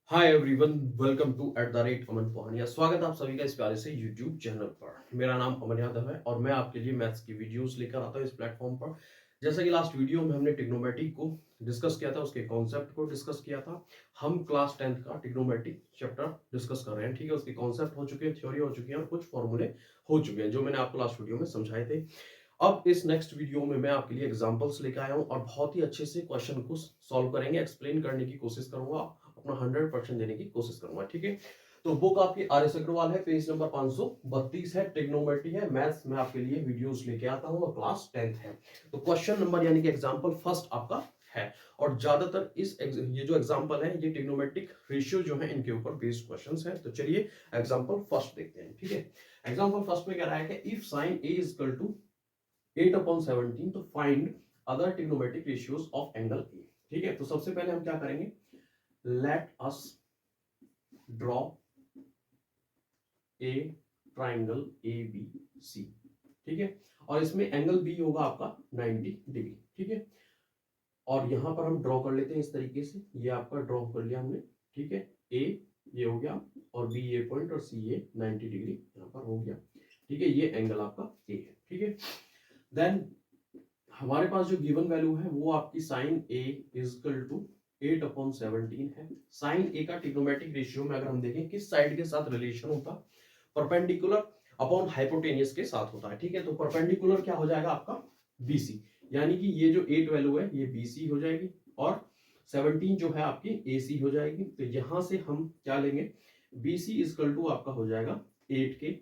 Hi everyone, welcome to @अमन पोहानिया। स्वागत है आप सभी का इस प्यारे से यूट्यूब चैनल पर। मेरा नाम अमन यादव है और मैं आपके लिए मैथ्स की वीडियोस लेकर आता हूँ इस प्लेटफॉर्म पर। जैसा कि लास्ट वीडियो में हमने ट्रिग्नोमेट्रिक को डिस्कस किया था, उसके कॉन्सेप्ट को डिस्कस किया था। हम क्लास 10th का ट्रिग्नोमेट्रिक चैप्टर डिस्कस कर रहे हैं। ठीक है, उसके कॉन्सेप्ट हो चुके हैं, थ्योरी हो चुकी है और कुछ फॉर्मूले हो चुके हैं जो मैंने आपको लास्ट वीडियो में समझाए थे। अब इस नेक्स्ट वीडियो में मैं आपके लिए एग्जांपल्स लेकर आया हूं और बहुत ही अच्छे से क्वेश्चन को सॉल्व करेंगे, एक्सप्लेन करने की कोशिश करूंगा, अपना 100% देने की कोशिश करूंगा। ठीक है, तो बुक आपकी आर एस अग्रवाल है, पेज नंबर 532 है, ट्रिग्नोमेट्री है, मैथ्स में आपके लिए वीडियोस लेके आता हूं और क्लास 10th है। तो क्वेश्चन नंबर यानी कि एग्जांपल फर्स्ट आपका है और ज्यादातर ये जो एग्जांपल है ये ट्रिग्नोमेट्रिक रेशियो जो है इनके ऊपर बेस्ड क्वेश्चंस है। तो चलिए एग्जांपल फर्स्ट देखते हैं। ठीक है, एग्जांपल फर्स्ट में कह रहा है कि if sine A is equal to 8/17 तो find other trigonometric ratios of angle A. ठीक है, तो सबसे पहले हम क्या करेंगे, let us draw a triangle A B C. ठीक है, और इसमें एंगल बी होगा आपका 90 डिग्री। ठीक है, और यहां पर हम ड्रॉ कर लेते हैं इस तरीके से, ये आपका ड्रॉ कर लिया हमने। ठीक है, ए ये हो गया और बी ये पॉइंट और सी ये 90 डिग्री यहां पर हो गया। ठीक है, ये एंगल आपका ए है। ठीक है, देन हमारे पास जो गिवन वैल्यू है वो आपकी साइन ए इजकल टू 8/17 है। साइन ए का ट्रिग्नोमेट्रिक रेशियो में अगर हम देखें किस साइड के साथ रिलेशन होता, परपेंडिकुलर अपॉन हाइपोटेनियस के साथ होता है। ठीक है, तो परपेंडिकुलर क्या हो जाएगा आपका बीसी, यानी कि ये जो 8 वैल्यू है ये बीसी हो जाएगी और 17 जो है आपकी एसी हो जाएगी। तो यहां से हम क्या लेंगे, बीसी इजकल टू आपका हो जाएगा 8 के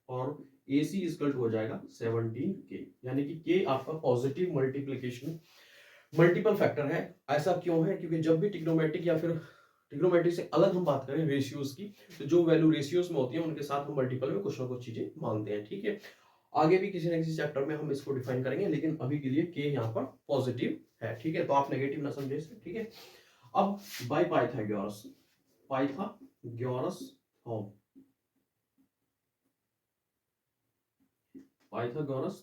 और AC इजकल टू हो जाएगा 17K, यानी कि K आपका पॉजिटिव मल्टीप्लीकेशन मल्टीपल फैक्टर है। ऐसा क्यों है, क्योंकि जब भी ट्रिग्नोमेट्रिक या फिर ट्रिग्नोमेट्रिक से अलग हम बात करें रेशियोज की, तो जो वैल्यू रेशियोज में होती है उनके साथ हम मल्टीपल में कुछ ना कुछ चीजें मानते हैं। ठीक है, आगे भी किसी न किसी चैप्टर में हम इसको डिफाइन करेंगे, लेकिन अभी के लिए K यहाँ पर पॉजिटिव है। ठीक है, तो आप नेगेटिव ना समझे इसे। ठीक है, अब बाय पाइथागोरस पाइथागोरस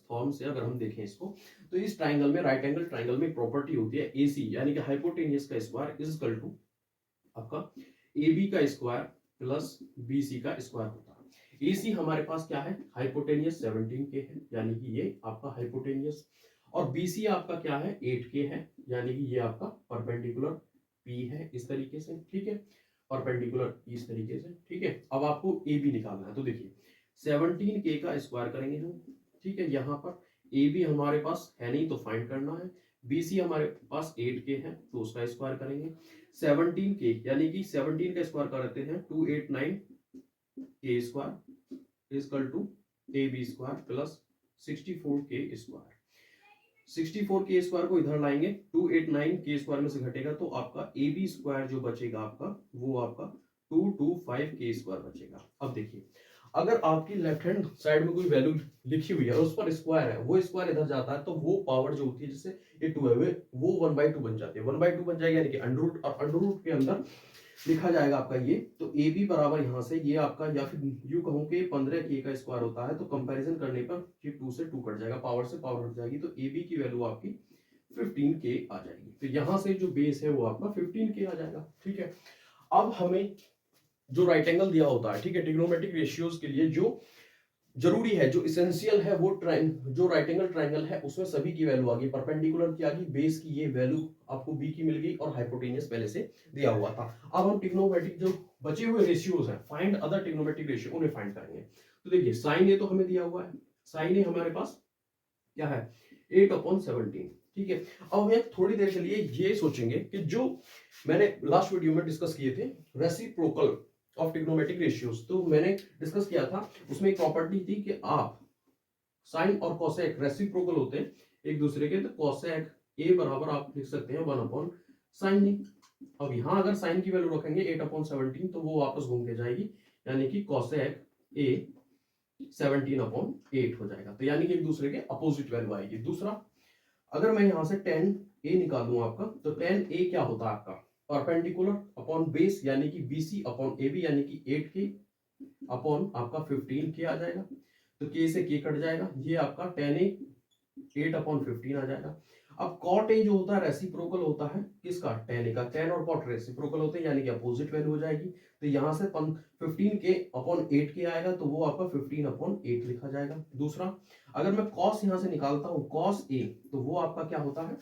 थॉर्म से अगर हम देखें इसको, तो इस ट्राइंगल में, राइट एंगल ट्राइंगल में प्रॉपर्टी होती है एसी, यानी कि हाइपोटेनियस का स्क्वायर इज इक्वल टू आपका AB का स्क्वायर प्लस BC का स्क्वायर होता है। AC हमारे पास क्या है, हाइपोटेनियस 17K है, यानी कि ये आपका हाइपोटेनियस, और BC आपका क्या है 8K है, यानी कि ये आपका परपेंडिकुलर P है इस तरीके से। ठीक है, परपेंडिकुलर इस तरीके से। ठीक है, अब आपको AB निकालना है, तो देखिए 17K का स्क्वायर करेंगे हम। ठीक है, यहाँ पर AB हमारे पास है नहीं तो फाइंड करना है, BC हमारे पास 8K है तो उसका स्क्वायर करेंगे। 17K यानी कि 17 का स्क्वायर करते हैं 289K square is equal to AB square plus 64K square. 64K square को इधर लाएंगे, 289K स्क्वायर में से घटेगा तो आपका AB स्क्वायर जो बचेगा आपका, वो आपका 225K स्क्वायर बचेगा। अब देखिए, अगर आपकी लेफ्ट हैंड साइड में कोई वैल्यू लिखी हुई है और उस पर स्क्वायर है, वो स्क्वायर इधर जाता है तो वो पावर जो होती है, जैसे ये 2 है, वो 1/2 बन जाती है, 1/2 बन जाएगी, यानी कि अंडर रूट, और अंडर रूट के अंदर लिखा जाएगा आपका ये, तो ए बी बराबर यहाँ से ये आपका, या फिर यू कहूँ कि 15K का स्क्वायर होता है, तो कंपैरिजन करने पर ये 2 से 2 कट जाएगा, पावर से पावर हट जाएगी, तो ए बी की वैल्यू आपकी 15K आ जाएगी। तो यहाँ से जो बेस है वो आपका 15K आ जाएगा। ठीक है, अब हमें जो राइट एंगल दिया होता है, ठीक है, ट्रिग्नोमेट्रिक रेशियोज के लिए जो जरूरी है, जो इसेंशियल है, वो जो राइट एंगल ट्राइंगल है उसमें सभी की वैल्यू आ गई, परपेंडिकुलर की आ गई, बेस की ये वैल्यू आपको बी की मिल गई और हाइपोटेनियस पहले से दिया हुआ था। अब हम ट्रिग्नोमेट्रिक जो बचे हुए रेशियोज हैं, फाइंड अदर ट्रिग्नोमेट्रिक रेशियो, उन्हें फाइंड करेंगे। तो देखिए साइन ए तो हमें दिया हुआ है, साइन ए हमारे पास क्या है 8/17। ठीक है, अब हम थोड़ी देर के लिए ये सोचेंगे कि जो मैंने लास्ट वीडियो में डिस्कस किए थे रेसिप्रोकल ऑफ ट्रिग्नोमेट्रिक रेशियोज, तो मैंने डिस्कस किया था, उसमें एक प्रॉपर्टी थी कि आप साइन और कोसेक रेसिप्रोकल होते हैं एक दूसरे के, तो कोसेक ए बराबर आप लिख सकते हैं 1/sin ए। अब यहां अगर साइन की वैल्यू रखेंगे 8/17 तो वो वापस घूम के जाएगी, यानी कि कोसेक ए 17/8 हो जाएगा, तो यानी कि एक दूसरे के अपोजिट वैल्यू आएगी। दूसरा, अगर मैं यहां से 10A निकाल आपका, तो 10A क्या होता है आपका, परपेंडिकुलर अपॉन बेस, यानी कि BC अपॉन AB, यानी कि 8K अपॉन आपका 15K आ जाएगा, तो K से K कट जाएगा, ये आपका 10A 8/15 आ जाएगा। अब कॉट ए जो होता है रेसिप्रोकल होता है किसका, tan ए का। tan और कॉट रेसिप्रोकल होते हैं यानी कि अपोजिट वैल्यू हो जाएगी। तो यहाँ से 15k/8 के आएगा तो वो आपका 15/8 लिखा जाएगा। दूसरा, अगर मैं कॉस यहाँ से निकालता हूँ कॉस ए, तो वो आपका क्या होता है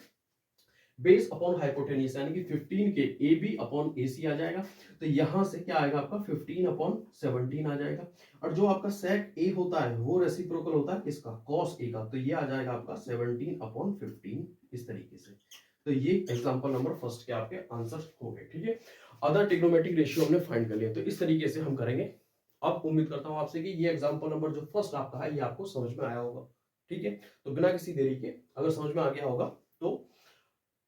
बेस अपॉन हाइपोटेन्यूज यानी कि 15 के ए बी अपॉन ए सी आ जाएगा। तो यहां से क्या आएगा आपका 15/17 आ जाएगा। और जो आपका सेक ए होता है वो रेसिप्रोकल होता है किसका, कॉस ए का। तो ये आ जाएगा आपका 17/15 इस तरीके से। तो ये एग्जांपल नंबर फर्स्ट के आपके आंसर हो गए। ठीक है, अदर ट्रिग्नोमेट्रिक रेशियो हमने फाइंड कर लिया। तो इस तरीके से हम करेंगे। अब उम्मीद करता हूं आपसे कि ये एग्जांपल नंबर जो फर्स्ट आपका है ये आपको समझ में आया होगा। ठीक है, तो बिना किसी देरी के अगर समझ में आ गया होगा तो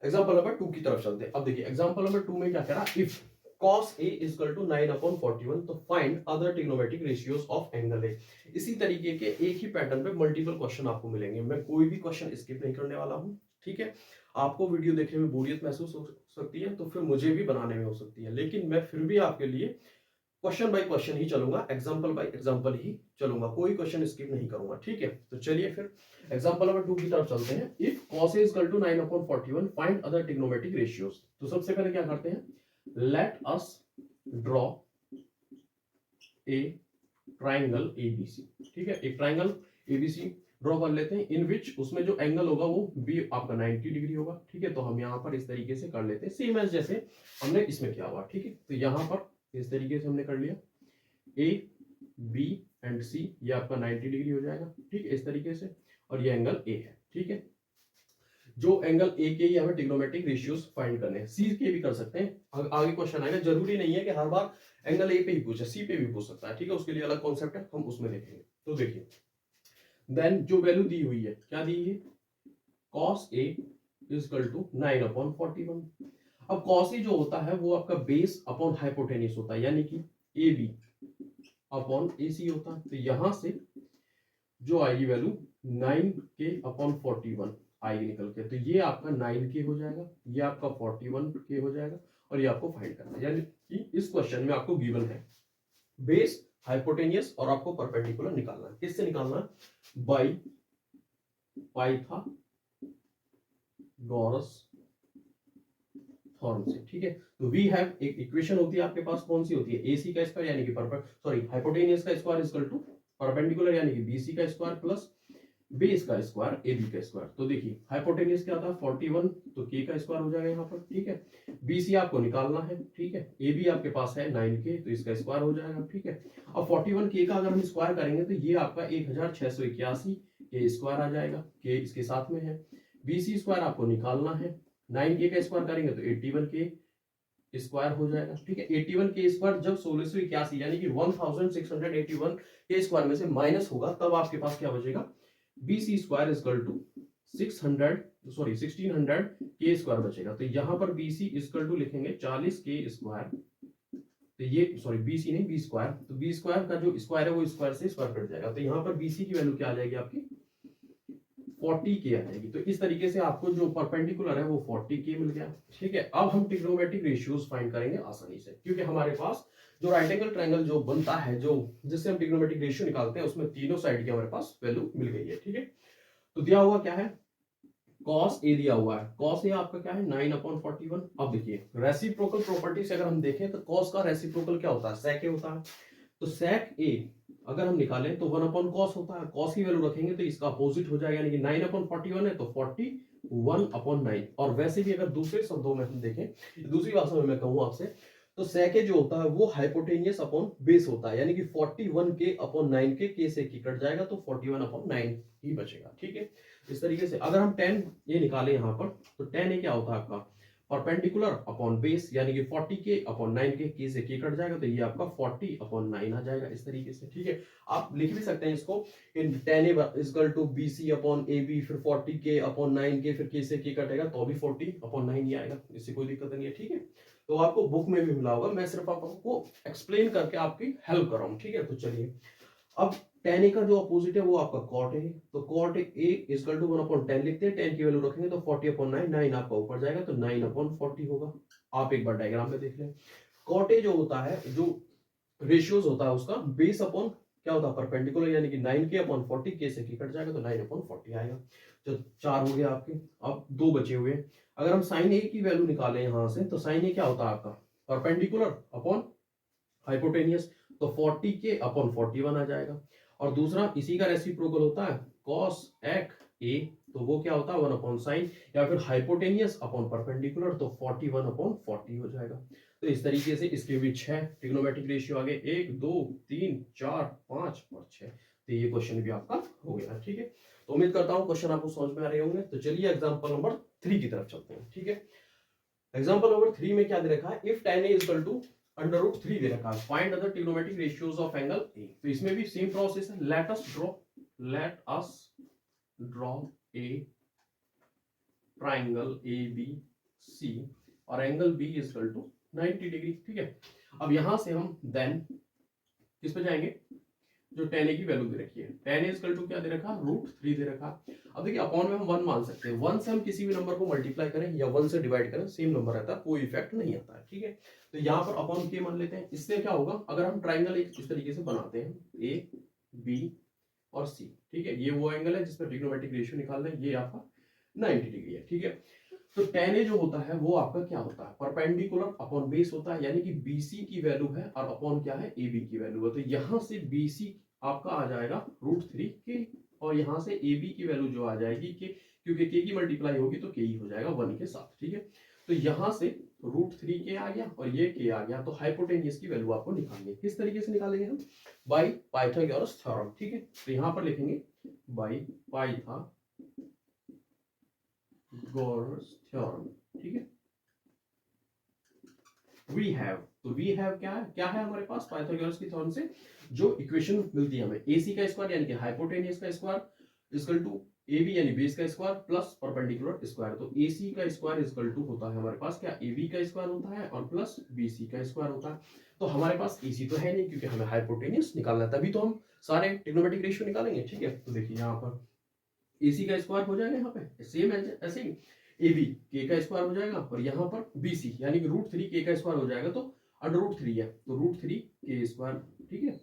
एग्जांपल नंबर 2 की तरफ चलते हैं। अब देखिए एग्जांपल नंबर 2 में क्या कह रहा है, if cos A is equal to 9/41 तो find other trigonometric ratios of angle ए। इसी तरीके के एक ही पैटर्न पे मल्टीपल क्वेश्चन आपको मिलेंगे। मैं कोई भी क्वेश्चन स्किप नहीं करने वाला हूं। ठीक है, आपको वीडियो देखने में बोरियत महसूस हो सकती है तो फिर मुझे भी बनाने में हो सकती है, लेकिन मैं फिर भी आपके लिए क्वेश्चन बाय क्वेश्चन ही चलूंगा, एग्जांपल बाय एग्जांपल ही चलूंगा, कोई क्वेश्चन स्किप नहीं करूंगा। ठीक है, तो चलिए फिर एग्जांपल नंबर 2 की तरफ चलते हैं। If cos A is equal to 9/41 find other trigonometric ratios. तो सबसे पहले क्या करते हैं, late us draw a triangle ABC। ठीक है, एक ट्राइंगल ABC ड्रॉ कर लेते हैं इन विच उसमें जो एंगल होगा वो बी आपका 90 डिग्री होगा। ठीक है, तो हम यहाँ पर इस तरीके से कर लेते हैं सेम एज जैसे हमने इसमें किया हुआ। ठीक है, तो यहाँ पर इस तरीके से हमने कर लिया ए बी एंड सी, ये आपका 90 डिग्री हो जाएगा। ठीक है, इस तरीके से, और ये एंगल ए है। ठीक है, जो एंगल ए के ही हमें ट्रिग्नोमेट्रिक रेशियोज फाइंड करने हैं। सी के भी कर सकते हैं, आगे क्वेश्चन आएगा, जरूरी नहीं है कि हर बार एंगल ए पे ही पूछे, सी पे भी पूछ सकता है। ठीक है, उसके लिए अलग कॉन्सेप्ट है, हम उसमें देखेंगे। तो देखिए देन जो वैल्यू दी हुई है क्या दी है, cos A is equal to 9/41। अब cos A जो होता है वो आपका बेस अपॉन हाइपोटेन्यूज होता है यानी कि AB अपॉन AC होता है। तो यहां से जो आएगी वैल्यू 9k/41 आएगी निकल के। तो ये आपका 9k हो जाएगा, ये आपका 41k हो जाएगा, और ये आपको फाइंड करना है। यानी कि इस क्वेश्चन में आपको गिवन है बेस, हाइपोटेन्यूज और आपको परपेंडिकुलर निकालना है। किससे निकालना है, बाई पाइथागोरस थ्योरम से। ठीक है, तो वी हैव एक इक्वेशन होती है आपके पास, कौन सी होती है, AC का स्क्वायर यानी कि हाइपोटेन्यूज का square is equal to perpendicular यानी कि BC का स्क्वायर प्लस बेस का स्क्वायर AB का स्क्वायर। तो देखिए हाइपोटेन्यूज क्या था 41, तो K का स्क्वायर हो जाएगा यहाँ पर। ठीक है, BC आपको निकालना है। ठीक है, AB आपके पास है 9K, तो इसका स्क्वायर हो जाएगा। ठीक है, अब 41K का अगर हम स्क्वायर करेंगे तो ये आपका 1681 के स्क्वायर आ जाएगा, K इसके साथ में है। BC स्क्वायर आपको निकालना है, 9K का स्क्वायर करेंगे तो 81K स्क्वायर हो जाएगा। ठीक है, 81K स्क्वायर जब 1681 यानी कि 1681 के स्क्वायर में से माइनस होगा तब आपके पास क्या बचेगा, BC square is equal to 1600 के स्क्वायर बचेगा। तो यहां पर BC इक्वल टू लिखेंगे 40K स्क्वायर। तो ये BC नहीं B स्क्वायर, तो B स्क्वायर का जो स्क्वायर है वो स्क्वायर से स्क्वायर कट जाएगा। तो यहाँ पर BC की वैल्यू क्या आ जाएगी आपकी 40K आ जाएगी। तो इस तरीके से आपको जो परपेंडिकुलर है वो 40K मिल गया। ठीक है, अब हम ट्रिग्नोमेट्रिक रेशियोज फाइंड करेंगे आसानी से, क्योंकि हमारे पास जो राइट एंगल ट्रायंगल जो बनता है, जो जिससे हम ट्रिग्नोमेट्रिक रेशियो निकालते हैं, उसमें तीनों साइड की हमारे पास वैल्यू मिल गई है। ठीक है, तो दिया हुआ क्या है, cos A दिया हुआ है, cos A आपका क्या है 9/41। अब देखिए रेसिप्रोकल प्रॉपर्टी से अगर हम देखें तो cos का रेसिप्रोकल क्या होता है, sec A होता है। तो sec A अगर हम निकालें तो 1/cos होता है, cos की वैल्यू रखेंगे तो इसका अपोजिट हो जाएगा, यानी कि 9/41 है तो 41/9। और वैसे भी अगर दूसरे शब्दों में हम देखें, दूसरी भाषा में मैं कहूँ आपसे, तो sec A जो होता है वो हाइपोटेनियस अपॉन बेस होता है, यानी कि 41K/9K, K से K कट जाएगा तो 41/9 ही बचेगा। ठीक है, इस तरीके से अगर हम tan A निकालें यहाँ पर, तो tan A क्या होता है आपका परपेंडिकुलर अपॉन बेस, यानी कि 40K/9K, K से K कट जाएगा तो ये आपका 40/9 आ जाएगा इस तरीके से। ठीक है, आप लिख भी सकते हैं इसको इन tan A equal to BC/AB, फिर 40K/9K, फिर K से K कटेगा तो भी 40/9 ही आएगा, इससे कोई दिक्कत नहीं है। ठीक है, तो आपको बुक में भी मिला होगा, मैं सिर्फ आपको एक्सप्लेन करके आपकी हेल्प कर रहा हूँ। ठीक है, तो चलिए अब tan A का जो अपोजिट है वो आपका cot A है, तो cot A इक्वल टू 1/10 लिखते हैं, tan की वैल्यू रखेंगे तो 40/9, 9 आपका ऊपर जाएगा तो 9/40 होगा। आप एक बार डायग्राम में देख लें, cot A जो होता है, जो रेशियोज होता है उसका बेस अपॉन क्या होता है परपेंडिकुलर, यानी कि 9k अपॉन 40, k से k कट जाएगा तो 9 अपॉन 40 आएगा। तो 4 हो गया आपके। अब 2 बचे हुए। अगर हम साइन ए की वैल्यू निकालें यहां से, तो साइन ए क्या होता है आपका परपेंडिकुलर अपॉन हाइपोटेनियस, तो 40k अपॉन 41 आ जाएगा। और दूसरा इसी का रेसिप्रोकल होता है cos एक ए, तो वो क्या होता है 1 अपॉन साइन, या फिर हाइपोटेनियस अपॉन परपेंडिकुलर, तो 41 अपॉन 40 हो जाएगा। तो इस तरीके से इसके भी 6 ट्रिग्नोमेट्रिक रेशियो आ गए, 1 2 3 4 5 और 6। तो ये क्वेश्चन भी आपका हो गया। ठीक है, तो उम्मीद करता हूँ क्वेश्चन आपको समझ में आ रहे होंगे। तो चलिए एग्जांपल नंबर 3 की तरफ चलते हैं। ठीक है, एग्जांपल नंबर 3 में क्या दे रखा है, if tan a is equal to under root 3 दे रखा है, find other trigonometric ratios of angle A. तो इसमें भी सेम प्रोसेस है। Let us draw a triangle A B C और angle B is equal to 90 degree. ठीक है, अब यहां से हम देन किस पे जाएंगे, जो tan a की वैल्यू दे रखी है, tan a इक्वल टू क्या दे रखा, √3 दे रखा। अब देखिए अपॉन में हम 1 मान सकते हैं, 1 से हम किसी भी नंबर को मल्टीप्लाई करें या 1 से डिवाइड करें सेम नंबर रहता है, कोई इफेक्ट नहीं आता है। ठीक है, तो यहाँ पर अपॉन के मान लेते हैं। इससे क्या होगा, अगर हम ट्राइंगल एक इस तरीके से बनाते हैं ए बी और सी, ठीक है, ये वो एंगल है जिस पर ट्रिग्नोमेट्रिक रेशियो निकालना है, ये आपका 90 डिग्री है। ठीक है, तो tan a जो होता है वो आपका क्या होता है, परपेंडिकुलर अपॉन बेस होता है, यानी कि BC की वैल्यू है और अपॉन क्या है AB की वैल्यू है। तो यहां से BC आपका आ जाएगा √3 के, और यहां से AB की वैल्यू जो आ जाएगी के, क्योंकि k की मल्टीप्लाई होगी तो k ही हो जाएगा 1 के साथ। ठीक है, तो यहां से √3 के आ गया और ये k आ गया। तो हाइपोटेनियस की वैल्यू आपको निकालनी है। किस तरीके से निकालेंगे हम, बाय पाइथागोरस थ्योरम। ठीक है, तो यहां पर लिखेंगे बाय पाइथागोरस थ्योरम। ठीक है, वी हैव, तो वी हैव क्या है हमारे पास, पाइथागोरस की थ्योरम से जो इक्वेशन मिलती है हमें, AC का स्क्वायर यानी कि हाइपोटेनियस का स्क्वायर इक्वल टू AB यानी बेस का स्क्वायर प्लस परपेंडिकुलर स्क्वायर। तो AC का स्क्वायर इक्वल टू होता है हमारे पास क्या, AB का स्क्वायर होता है और प्लस BC का स्क्वायर होता है। तो हमारे पास AC तो है नहीं क्योंकि हमें हाइपोटेनियस निकालना है, तभी तो हम सारे ट्रिग्नोमेट्रिक रेशियो निकालेंगे। ठीक है, तो देखिए यहाँ पर AC का स्क्वायर हो जाएगा, यहाँ पे सेम ऐसे ही AB k का स्क्वायर हो जाएगा, और यहाँ पर BC यानी कि √3 k का स्क्वायर हो जाएगा, तो √3 है तो √3 k स्क्वायर। ठीक है,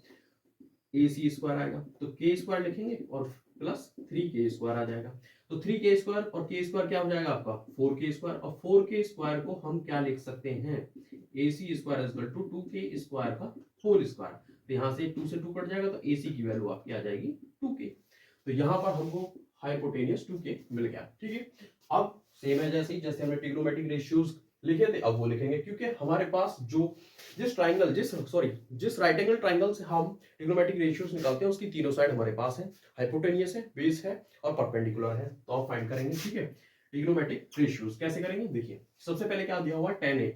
AC स्क्वायर आएगा तो k स्क्वायर लिखेंगे और प्लस 3k स्क्वायर आ जाएगा। तो 3k स्क्वायर और k स्क्वायर क्या हो जाएगा आपका 4k स्क्वायर, और 4k स्क्वायर को हम क्या लिख सकते हैं, AC square is equal to 2k square का होल स्क्वायर। तो यहाँ से 2 से 2 कट जाएगा तो AC की वैल्यू आपकी आ जाएगी 2k। तो यहाँ पर हमको हाइपोटेनियस 2k मिल गया। ठीक है, अब सेम है जैसे हमने ट्रिग्नोमेट्रिक रेशियोज लिखे थे अब वो लिखेंगे, क्योंकि हमारे पास जो जिस राइट एंगल ट्राइंगल से हम ट्रिग्नोमेट्रिक रेशियोज निकालते हैं उसकी तीनों साइड हमारे पास है, हाइपोटेनियस है, बेस है और परपेंडिकुलर है। तो आप फाइंड करेंगे। ठीक है, ट्रिग्नोमेट्रिक रेशियोज कैसे करेंगे, देखिए सबसे पहले क्या दिया हुआ है tan a,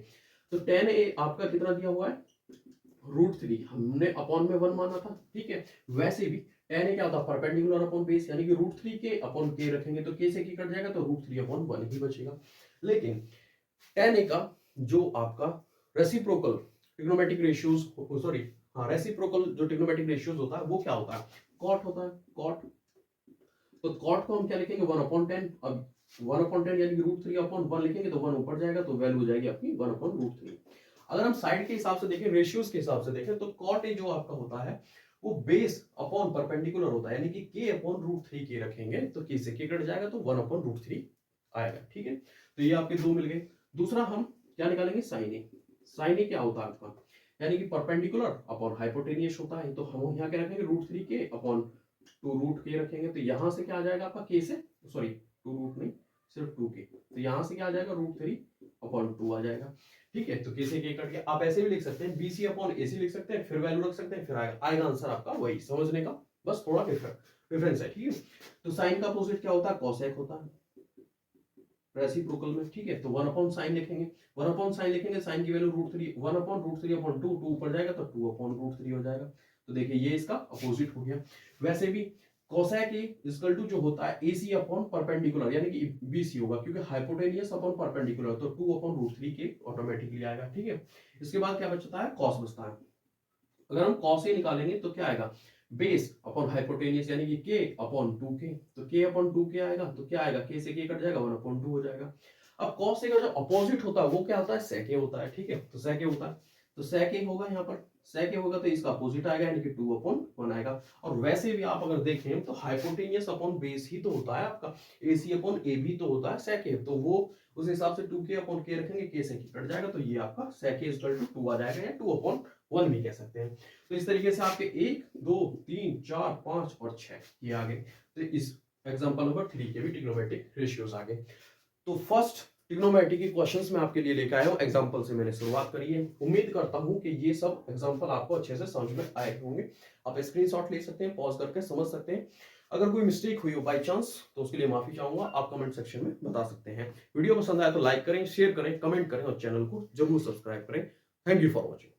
तो tan a आपका कितना दिया हुआ है √3, हमने अपॉन में 1 माना था। ठीक है, वैसे भी tan a क्या होता है परपेंडिकुलर अपॉन बेस, यानी कि √3 के अपॉन k रखेंगे तो k से k कट जाएगा तो √3 अपॉन 1 ही बचेगा। लेकिन tan a का जो आपका रेसिप्रोकल ट्रिग्नोमेट्रिक रेशियोज, सॉरी हाँ रेसिप्रोकल जो ट्रिग्नोमेट्रिक रेशियोज होता है वो क्या होता है, कॉट होता है, कॉट। तो कॉट को हम क्या लिखेंगे 1/10, अब 1/10 यानी कि √3 अपॉन 1 लिखेंगे तो 1 ऊपर जाएगा तो वैल्यू हो जाएगी आपकी 1/√3। अगर हम साइड के हिसाब से देखें, रेशियोज के हिसाब से देखें, तो कॉट ए जो आपका होता है वो बेस अपॉन परपेंडिकुलर होता है, यानी कि k अपॉन √3 k रखेंगे तो k से k कट जाएगा तो 1/√3 आएगा। ठीक है, तो ये आपके दो मिल गए। दूसरा हम क्या निकालेंगे साइन ए। साइन ए क्या होता है आपका, यानी कि परपेंडिकुलर अपॉन हाइपोटेनियस होता है, तो हम यहाँ क्या रखेंगे √3 k अपॉन 2√k रखेंगे। तो यहाँ से क्या आ जाएगा आपका k से, सॉरी 2 नहीं सिर्फ 2k, तो यहाँ से क्या आ जाएगा √3 अपॉन 2 आ जाएगा। ठीक है, तो k से k कट गया। आप ऐसे भी लिख सकते हैं BC अपॉन AC लिख सकते हैं, फिर वैल्यू रख सकते हैं, फिर आएगा आंसर आपका वही, समझने का बस थोड़ा डिफरेंस है। ठीक है, तो साइन का अपोजिट क्या होता है, कोसेक होता है रेसिप्रोकल में। ठीक है, तो 1/sin लिखेंगे, 1/sin लिखेंगे, साइन की वैल्यू √3, 1/√3 अपॉन 2, 2 ऊपर जाएगा तो 2/√3 हो जाएगा। तो देखिए ये इसका अपोजिट हो गया। वैसे भी कोसेक ए इक्वल टू जो होता है AC अपॉन परपेंडिकुलर, यानी कि BC होगा, क्योंकि हाइपोटेनियस अपॉन परपेंडिकुलर तो 2/√3 के ऑटोमेटिकली आएगा। ठीक है, इसके बाद क्या बचता है, कॉस बचता है। अगर हम कॉस ए निकालेंगे तो क्या आएगा, बेस अपॉन हाइपोटेनियस यानी कि k अपॉन 2k, तो k अपॉन 2k आएगा तो क्या आएगा, k से k कट जाएगा 1/2 हो जाएगा। अब cos a का जो अपोजिट होता है वो क्या होता है, sec a होता है। ठीक है, तो sec a होता है, तो sec a होगा यहाँ पर, sec a होगा तो इसका अपोजिट आएगा यानी कि 2/1 आएगा। और वैसे भी आप अगर देखें तो हाइपोटेनियस अपॉन बेस ही तो होता है आपका, AC अपॉन AB तो होता है sec a, तो वो उस हिसाब से 2k अपॉन k रखेंगे, k से k कट जाएगा, तो ये आपका sec a इक्वल टू 2 आ जाएगा या 2/1 भी कह सकते हैं। तो इस तरीके से आपके 1 2 3 4 5 और 6 ये आ गए। तो इस एग्जांपल नंबर 3 के भी ट्रिग्नोमेट्रिक रेशियोज आ गए। तो फर्स्ट ट्रिग्नोमेट्री के क्वेश्चंस मैं आपके लिए लेकर आया हूं, एग्जांपल से मैंने शुरुआत करी है। उम्मीद करता हूं कि ये सब एग्जांपल आपको अच्छे से समझ में आए होंगे। आप स्क्रीनशॉट ले सकते हैं, पॉज करके समझ सकते हैं। अगर कोई मिस्टेक हुई हो बाय चांस तो उसके लिए माफी चाहूंगा, आप कमेंट सेक्शन में बता सकते हैं। वीडियो पसंद आया तो लाइक करें, शेयर करें, कमेंट करें और चैनल को जरूर सब्सक्राइब करें। Thank you for watching.